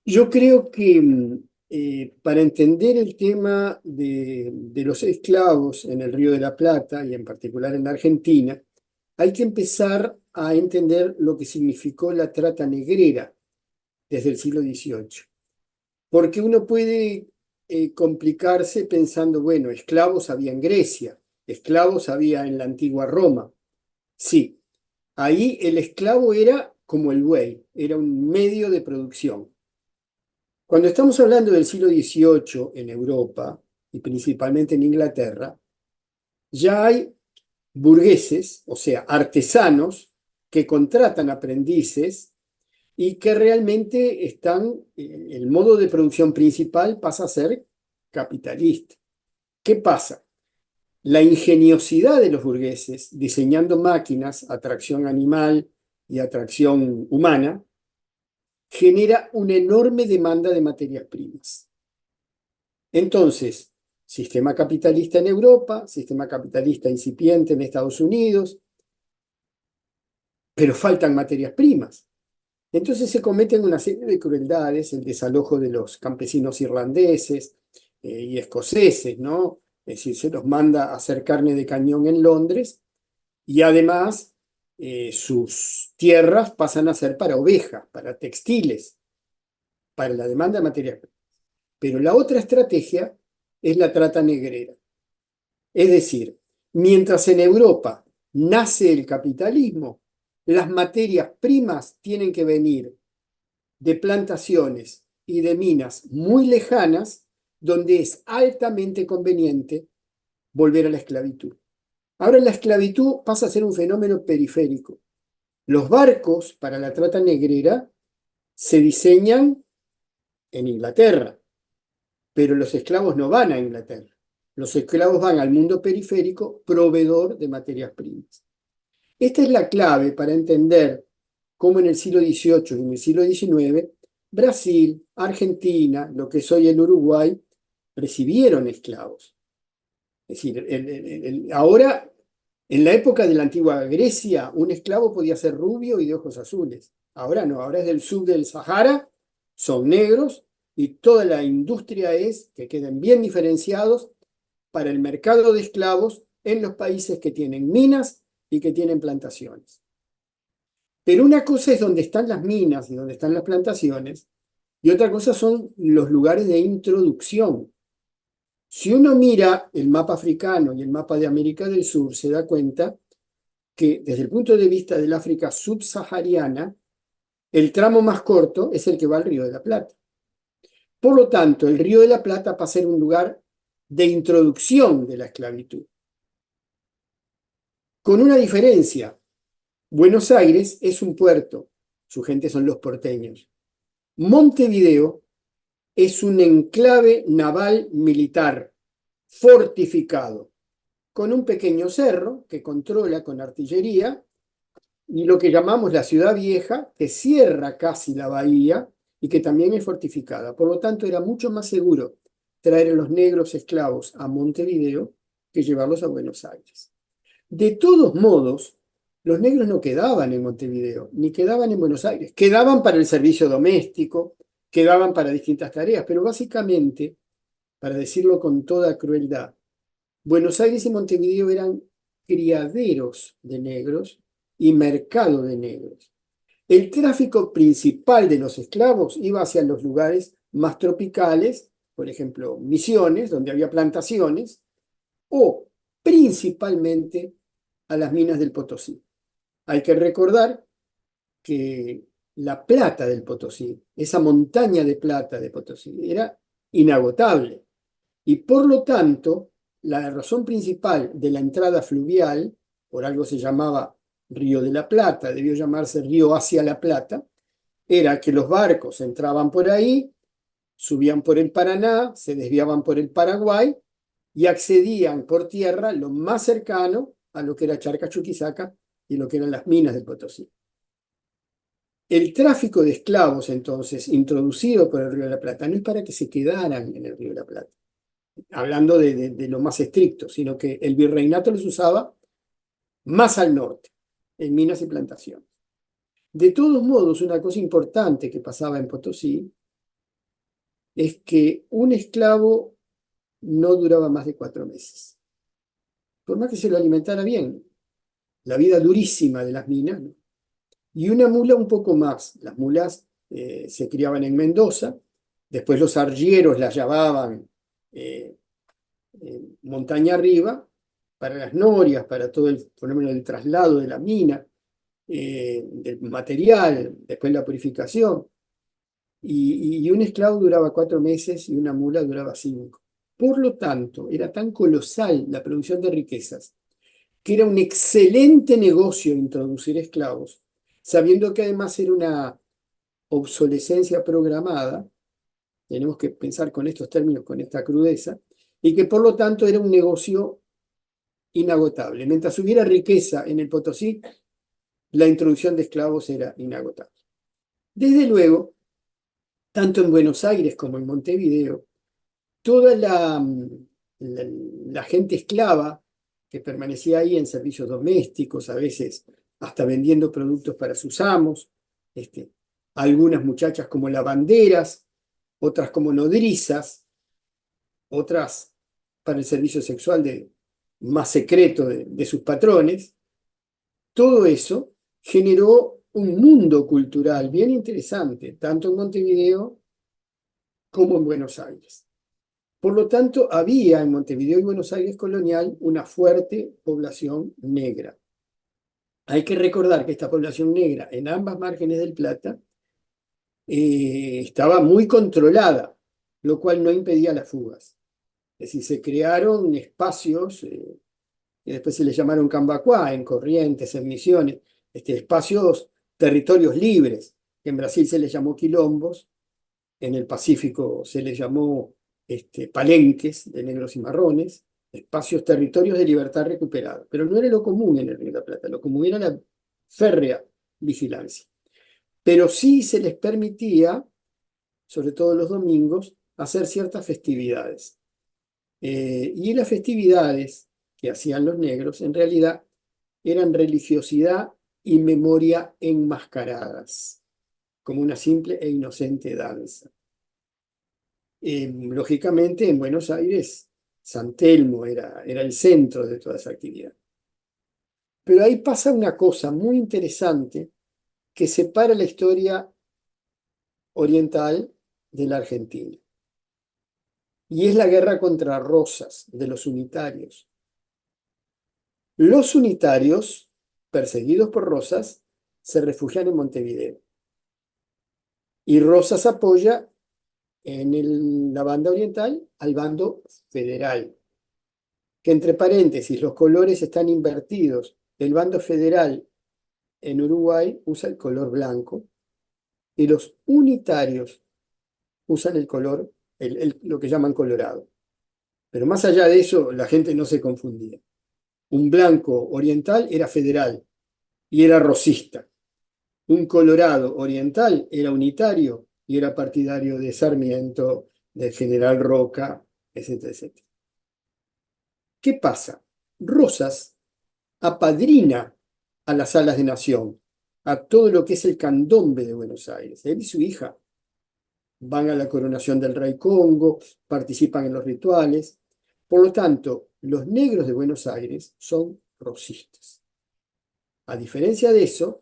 Yo creo que para entender el tema de los esclavos en el Río de la Plata y en particular en la Argentina, hay que empezar a entender lo que significó la trata negrera desde el siglo XVIII. Porque uno puede complicarse pensando, bueno, esclavos había en Grecia, esclavos había en la antigua Roma. Sí, ahí el esclavo era como el buey, era un medio de producción. Cuando estamos hablando del siglo XVIII en Europa y principalmente en Inglaterra, ya hay burgueses, o sea, artesanos, que contratan aprendices y que realmente el modo de producción principal pasa a ser capitalista. ¿Qué pasa? La ingeniosidad de los burgueses diseñando máquinas a tracción animal y a tracción humana genera una enorme demanda de materias primas. Entonces, sistema capitalista en Europa, sistema capitalista incipiente en Estados Unidos, pero faltan materias primas. Entonces se cometen una serie de crueldades, el desalojo de los campesinos irlandeses y escoceses, ¿no? Es decir, se los manda a hacer carne de cañón en Londres y además sus tierras pasan a ser para ovejas, para textiles, para la demanda de materias primas. Pero la otra estrategia es la trata negrera. Es decir, mientras en Europa nace el capitalismo, las materias primas tienen que venir de plantaciones y de minas muy lejanas, donde es altamente conveniente volver a la esclavitud. Ahora la esclavitud pasa a ser un fenómeno periférico. Los barcos para la trata negrera se diseñan en Inglaterra, pero los esclavos no van a Inglaterra. Los esclavos van al mundo periférico, proveedor de materias primas. Esta es la clave para entender cómo en el siglo XVIII y en el siglo XIX, Brasil, Argentina, lo que es hoy el Uruguay, recibieron esclavos. Es decir, ahora, en la época de la antigua Grecia, un esclavo podía ser rubio y de ojos azules. Ahora no, ahora es del sur del Sahara, son negros y toda la industria es que queden bien diferenciados para el mercado de esclavos en los países que tienen minas y que tienen plantaciones. Pero una cosa es donde están las minas y donde están las plantaciones, y otra cosa son los lugares de introducción. Si uno mira el mapa africano y el mapa de América del Sur, se da cuenta que desde el punto de vista del África subsahariana, el tramo más corto es el que va al Río de la Plata. Por lo tanto, el Río de la Plata pasa a ser un lugar de introducción de la esclavitud. Con una diferencia, Buenos Aires es un puerto, su gente son los porteños. Montevideo es un enclave naval militar fortificado, con un pequeño cerro que controla con artillería y lo que llamamos la ciudad vieja, que cierra casi la bahía y que también es fortificada. Por lo tanto, era mucho más seguro traer a los negros esclavos a Montevideo que llevarlos a Buenos Aires. De todos modos, los negros no quedaban en Montevideo, ni quedaban en Buenos Aires. Quedaban para el servicio doméstico, quedaban para distintas tareas, pero básicamente, para decirlo con toda crueldad, Buenos Aires y Montevideo eran criaderos de negros y mercado de negros. El tráfico principal de los esclavos iba hacia los lugares más tropicales, por ejemplo, Misiones, donde había plantaciones, o principalmente a las minas del Potosí. Hay que recordar que la plata del Potosí, esa montaña de plata de Potosí, era inagotable. Y por lo tanto, la razón principal de la entrada fluvial, por algo se llamaba Río de la Plata, debió llamarse Río hacia la Plata, era que los barcos entraban por ahí, subían por el Paraná, se desviaban por el Paraguay y accedían por tierra lo más cercano a lo que era Charcas, Chuquisaca y lo que eran las minas del Potosí. El tráfico de esclavos, entonces, introducido por el Río de la Plata, no es para que se quedaran en el Río de la Plata, hablando de lo más estricto, sino que el virreinato los usaba más al norte, en minas y plantaciones. De todos modos, una cosa importante que pasaba en Potosí es que un esclavo no duraba más de 4 meses. Por más que se lo alimentara bien, la vida durísima de las minas, ¿no? Y una mula un poco más. Las mulas se criaban en Mendoza, después los arrieros las llevaban eh, montaña arriba para las norias, para todo el fenómeno del traslado de la mina, del material, después la purificación. Y un esclavo duraba 4 meses y una mula duraba 5. Por lo tanto, era tan colosal la producción de riquezas que era un excelente negocio introducir esclavos, sabiendo que además era una obsolescencia programada, tenemos que pensar con estos términos, con esta crudeza, y que por lo tanto era un negocio inagotable. Mientras hubiera riqueza en el Potosí, la introducción de esclavos era inagotable. Desde luego, tanto en Buenos Aires como en Montevideo, toda la gente esclava que permanecía ahí en servicios domésticos, a veces hasta vendiendo productos para sus amos, este, algunas muchachas como lavanderas, otras como nodrizas, otras para el servicio sexual más secreto de sus patrones. Todo eso generó un mundo cultural bien interesante, tanto en Montevideo como en Buenos Aires. Por lo tanto, había en Montevideo y Buenos Aires colonial una fuerte población negra. Hay que recordar que esta población negra en ambas márgenes del Plata estaba muy controlada, lo cual no impedía las fugas. Es decir, se crearon espacios, que después se les llamaron Cambacuá, en Corrientes, en Misiones, espacios, territorios libres, que en Brasil se les llamó quilombos, en el Pacífico se les llamó palenques de negros y marrones, espacios, territorios de libertad recuperada. Pero no era lo común en el Río de la Plata, lo común era la férrea vigilancia. Pero sí se les permitía, sobre todo los domingos, hacer ciertas festividades. Y las festividades que hacían los negros, en realidad, eran religiosidad y memoria enmascaradas, como una simple e inocente danza. Lógicamente, en Buenos Aires, San Telmo era el centro de toda esa actividad. Pero ahí pasa una cosa muy interesante que separa la historia oriental de la Argentina. Y es la guerra contra Rosas, de los unitarios. Los unitarios, perseguidos por Rosas, se refugian en Montevideo. Y Rosas apoya en la banda oriental al bando federal, que entre paréntesis los colores están invertidos. El bando federal en Uruguay usa el color blanco y los unitarios usan el color, lo que llaman colorado. Pero más allá de eso, la gente no se confundía. Un blanco oriental era federal y era rosista. Un colorado oriental era unitario y era partidario de Sarmiento, del general Roca, etcétera, etcétera. ¿Qué pasa? Rosas apadrina a las salas de nación, a todo lo que es el candombe de Buenos Aires. Él y su hija van a la coronación del rey Congo, participan en los rituales. Por lo tanto, los negros de Buenos Aires son rosistas. A diferencia de eso,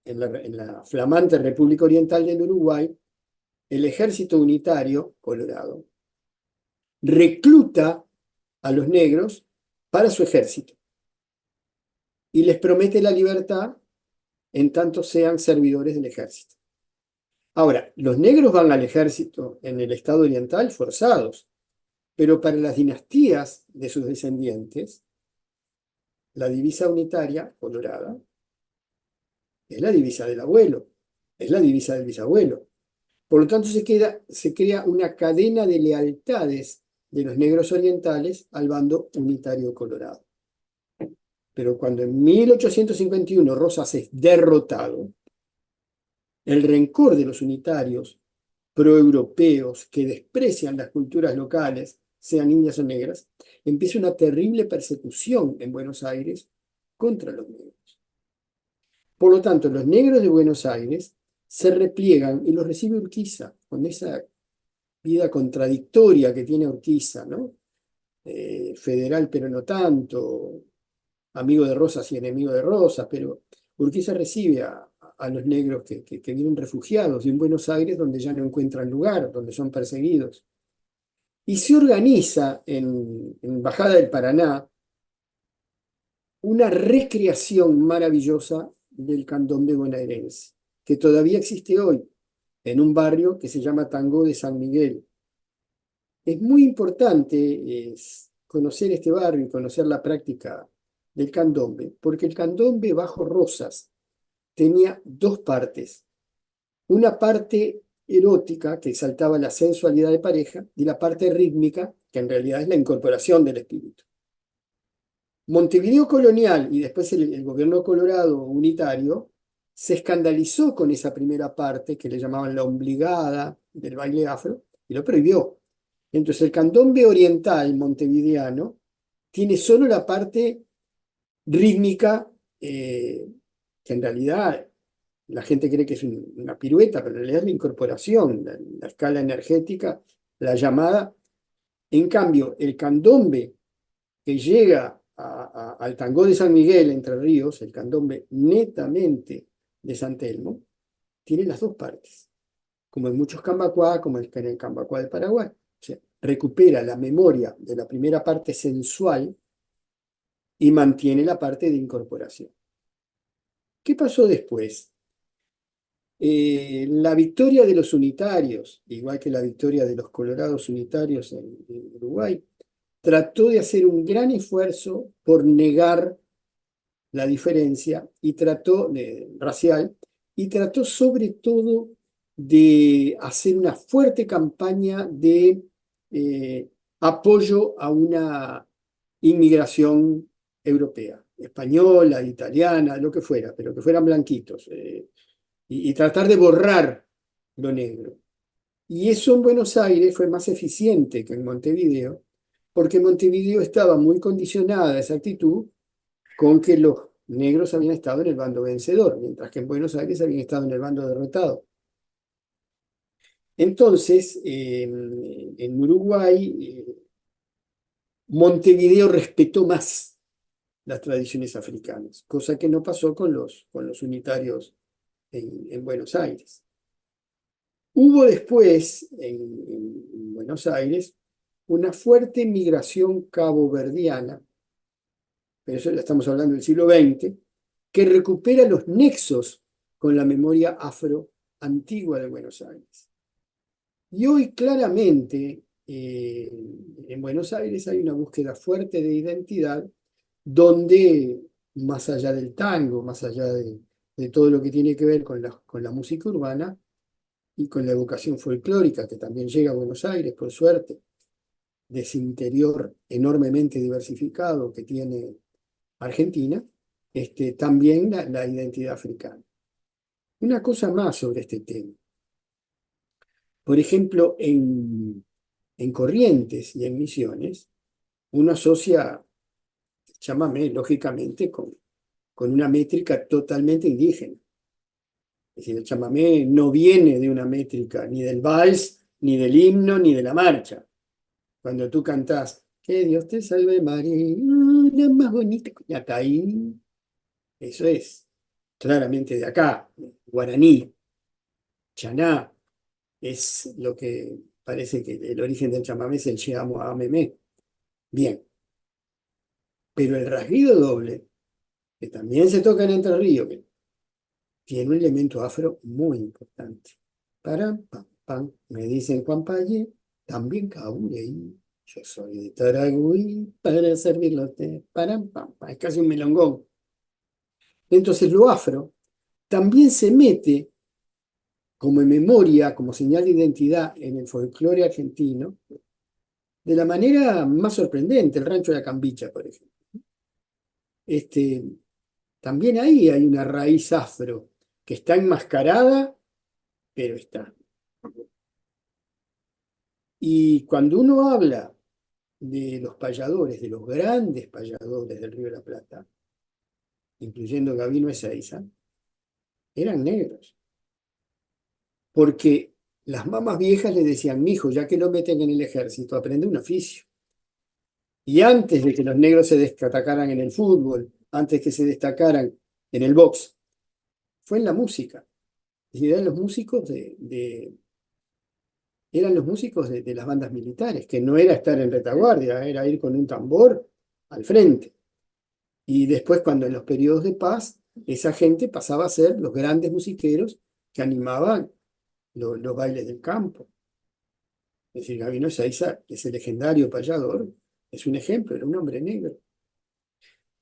en la flamante República Oriental del Uruguay, el ejército unitario, colorado, recluta a los negros para su ejército y les promete la libertad en tanto sean servidores del ejército. Ahora, los negros van al ejército en el estado oriental forzados, pero para las dinastías de sus descendientes, la divisa unitaria, colorada, es la divisa del abuelo, es la divisa del bisabuelo. Por lo tanto, se crea una cadena de lealtades de los negros orientales al bando unitario colorado. Pero cuando en 1851 Rosas es derrotado, el rencor de los unitarios proeuropeos que desprecian las culturas locales, sean indias o negras, empieza una terrible persecución en Buenos Aires contra los negros. Por lo tanto, los negros de Buenos Aires se repliegan y los recibe Urquiza con esa vida contradictoria que tiene Urquiza, ¿no? Federal pero no tanto, amigo de Rosas y enemigo de Rosas, pero Urquiza recibe a los negros que vienen refugiados y en Buenos Aires donde ya no encuentran lugar, donde son perseguidos. Y se organiza en Bajada del Paraná una recreación maravillosa del candombe bonaerense, que todavía existe hoy en un barrio que se llama Tangó de San Miguel. Es muy importante conocer este barrio y conocer la práctica del candombe, porque el candombe bajo Rosas tenía dos partes. Una parte erótica, que exaltaba la sensualidad de pareja, y la parte rítmica, que en realidad es la incorporación del espíritu. Montevideo colonial y después el gobierno colorado unitario se escandalizó con esa primera parte, que le llamaban la ombligada del baile afro, y lo prohibió. Entonces el candombe oriental montevideano tiene solo la parte rítmica, que en realidad la gente cree que es una pirueta, pero en realidad es la incorporación, la escala energética, la llamada. En cambio, el candombe que llega al Tangó de San Miguel, Entre Ríos, el candombe netamente de San Telmo, tiene las dos partes, como en muchos cambacuá, como en el cambacuá de Paraguay. O sea, recupera la memoria de la primera parte sensual y mantiene la parte de incorporación. ¿Qué pasó después? La victoria de los unitarios, igual que la victoria de los colorados unitarios en Uruguay, trató de hacer un gran esfuerzo por negar la diferencia y trató racial y trató sobre todo de hacer una fuerte campaña de apoyo a una inmigración europea, española, italiana, lo que fuera, pero que fueran blanquitos, y tratar de borrar lo negro. Y eso en Buenos Aires fue más eficiente que en Montevideo, porque Montevideo estaba muy condicionada a esa actitud con que los negros habían estado en el bando vencedor, mientras que en Buenos Aires habían estado en el bando derrotado. Entonces, en Uruguay, Montevideo respetó más las tradiciones africanas, cosa que no pasó con los unitarios en Buenos Aires. Hubo después, en Buenos Aires, una fuerte migración caboverdiana, pero eso ya estamos hablando del siglo XX, que recupera los nexos con la memoria afro antigua de Buenos Aires. Y hoy claramente en Buenos Aires hay una búsqueda fuerte de identidad donde, más allá del tango, más allá de todo lo que tiene que ver con la música urbana y con la educación folclórica, que también llega a Buenos Aires, por suerte, de ese interior enormemente diversificado que tiene Argentina, también la identidad africana. Una cosa más sobre este tema. Por ejemplo, en Corrientes y en Misiones, uno asocia chamamé, lógicamente, con una métrica totalmente indígena. Es decir, el chamamé no viene de una métrica ni del vals, ni del himno, ni de la marcha. Cuando tú cantás, que Dios te salve María, la más bonita, hasta ahí, eso es claramente de acá, guaraní, chaná, es lo que parece que el origen del chamamé es el Cheamo Amemé. Bien, pero el rasguido doble, que también se toca en Entre Ríos, que tiene un elemento afro muy importante. Param, pam, pam, me dicen Juan Paye, también Caburey. Yo soy de Taragüí para servirlo a usted. Param, pam, pam. Es casi un melongón. Entonces lo afro también se mete como en memoria, como señal de identidad en el folclore argentino, de la manera más sorprendente, el Rancho de la Cambicha, por ejemplo. Este, también ahí hay una raíz afro que está enmascarada, pero está. Y cuando uno habla de los payadores, de los grandes payadores del Río de la Plata, incluyendo Gabino Ezeiza, eran negros, porque las mamás viejas le decían, mijo, ya que lo meten en el ejército, aprende un oficio. Y antes de que los negros se destacaran en el fútbol, antes que se destacaran en el box, fue en la música. Y eran los músicos eran los músicos de las bandas militares, que no era estar en retaguardia, era ir con un tambor al frente. Y después, cuando en los periodos de paz, esa gente pasaba a ser los grandes musiqueros que animaban los bailes del campo. Es decir, Gabino Ezeiza, ese legendario payador, es un ejemplo, era un hombre negro.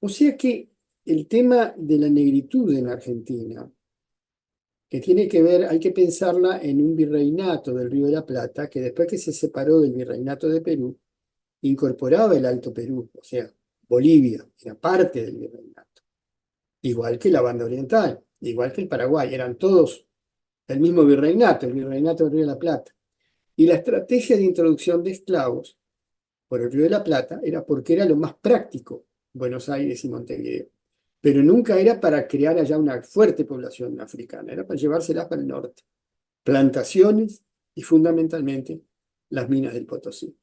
O sea que el tema de la negritud en Argentina, que tiene que ver, hay que pensarla en un virreinato del Río de la Plata, que después que se separó del virreinato de Perú, incorporaba el Alto Perú, o sea, Bolivia, era parte del virreinato, igual que la banda oriental, igual que el Paraguay, eran todos el mismo virreinato, el virreinato del Río de la Plata. Y la estrategia de introducción de esclavos por el Río de la Plata era porque era lo más práctico, Buenos Aires y Montevideo. Pero nunca era para crear allá una fuerte población africana, era para llevárselas para el norte. Plantaciones y fundamentalmente las minas del Potosí.